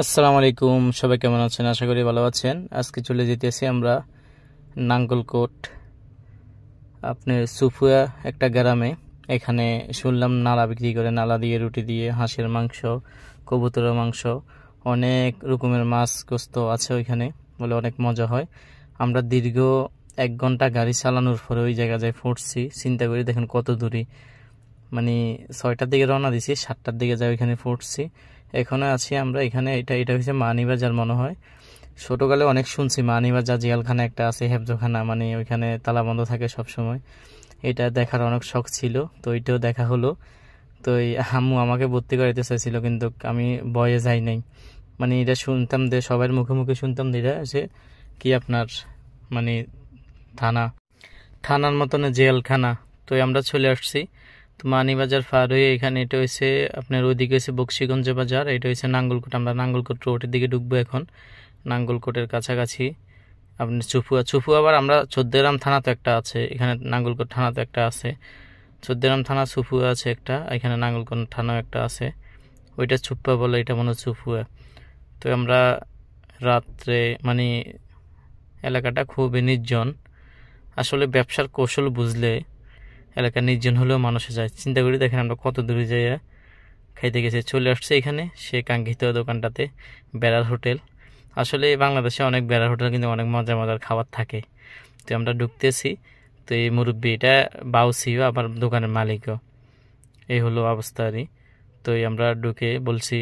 আসসালামু আলাইকুম, সবাই কেমন আছেন? আশা করি ভালো আছেন। আজকে চলে যেতেছি আমরা নাঙ্গলকোট, আপনার সুফুয়া একটা গ্রামে। এখানে শুনলাম নালা বিক্রি করে, নালা দিয়ে রুটি দিয়ে হাঁসের মাংস, কবুতরের মাংস, অনেক রকমের মাছ গোস্ত আছে ওইখানে, বলে অনেক মজা হয়। আমরা দীর্ঘ 1 ঘন্টা গাড়ি চালানোর পরে ওই জায়গা যায় ফুটছি। চিন্তা করি দেখেন কত দূরে, মানে 6টার দিকে রওনা দিছি, 7টার দিকে যাই ওইখানে ফুটছি। এখানে আছি আমরা এখানে। এটা এটা হচ্ছে মানিবাজার মনে হয়। ছোটকালে অনেক শুনছি মানিবাজার জেলখানা একটা আছে, হেফজখানা, মানে ওইখানে তালা বন্ধ থাকে সব সময়। এটা দেখার অনেক শখ ছিল, তো ওইটাও দেখা হলো। তো এই আম্মু আমাকে ভর্তি করাইতে চাইছিল, কিন্তু আমি ভয়ে যাই নাই। মানে এটা শুনতাম যে সবার মুখে মুখে শুনতাম যে এটা যে কি আপনার মানে থানা, থানার মতন জেলখানা। তো আমরা চলে আসছি। তো মানিবাজার পার হয়ে এখানে এটা হয়েছে আপনার ওইদিকে হয়েছে বক্সিগঞ্জ বাজার, এটা হয়েছে নাঙ্গলকোট। আমরা নাঙ্গলকোট রোডের দিকে ঢুকবো এখন, নাঙ্গলকোটের কাছাকাছি। আপনার চুফুয়া, চুফুয়া আবার আমরা চোদ্দগ্রাম থানা তো একটা আছে এখানে, নাঙ্গলকোট থানা তো একটা আছে। চোদ্দগ্রাম থানা চুফুয়া আছে একটা, এখানে নাঙ্গলকোট থানাও একটা আছে। ওইটা চুপ্পা বলে, এটা মনে হয় চুফুয়া। তো আমরা রাত্রে মানে এলাকাটা খুবই নির্জন। আসলে ব্যবসার কৌশল বুঝলে এলাকা নির্জন হলেও মানুষে যায়। চিন্তা করি দেখেন আমরা কত দূরে যাই খাইতে গেছে, চলে আসছে এখানে সে কাঙ্ক্ষিত দোকানটাতে, বেড়ার হোটেল। আসলে বাংলাদেশে অনেক বেড়ার হোটেল, কিন্তু অনেক মজার মজার খাবার থাকে। তো আমরা ঢুকতেছি, তো এই মুরব্বী এটা বাউসিও আবার দোকানের মালিকও, এই হলো অবস্থা আরই। তো আমরা ঢুকে বলছি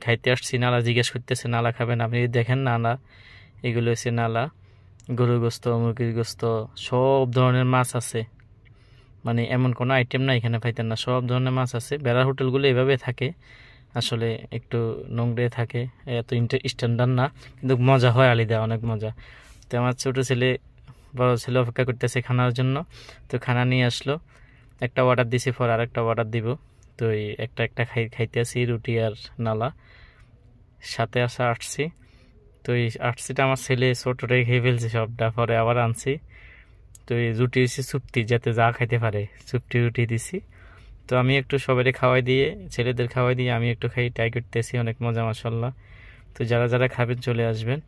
খাইতে আসছি। নালা জিজ্ঞেস করতেছে নালা খাবেন আপনি? দেখেন নালা, এগুলো হচ্ছে নালা। গরুর গোস্ত, মুরগির গোস্ত, সব ধরনের মাছ আছে। মানে এমন কোনো আইটেম না এখানে পাইতেন না, সব ধরনের মাছ আছে। বেড়ার হোটেলগুলো এভাবে থাকে, আসলে একটু নোংরে থাকে, এত স্ট্যান্ডার্ড না, কিন্তু মজা হয় আলিদা, অনেক মজা। তো আমার ছোটো ছেলে বড় ছেলে অপেক্ষা করতেছে খানার জন্য। তো খানা নিয়ে আসলো, একটা অর্ডার দিছি, পর আর একটা অর্ডার দিব। তো এই একটা একটা খাইতে আসি, রুটি আর নালা সাথে আসছি। তো এই আসছিটা আমার ছেলে ছোটটাই খেয়ে ফেলছে সবটা, পরে আবার আনছি। তো এই রুটি হচ্ছে চুপটি, যাতে যা খাইতে পারে, চুপটি রুটি দিছি। তো আমি একটু সবাই খাওয়াই দিয়ে, ছেলেদের খাওয়াই দিয়ে আমি একটু খাই, ট্রাই করতেছি, অনেক মজা মাশাল্লাহ। তো যারা যারা খাবেন চলে আসবেন।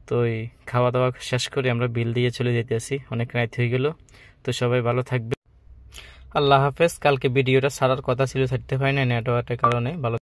তো এই খাওয়া দাওয়া শেষ করে আমরা বিল দিয়ে চলে যেতেছি, অনেক রাত হয়ে গেল। তো সবাই ভালো থাকবে, আল্লাহ হাফেজ। কালকে ভিডিওটা ছাড়ার কথা ছিল, ছাড়তে পারি না নেটওয়ার্কের কারণে। ভালো।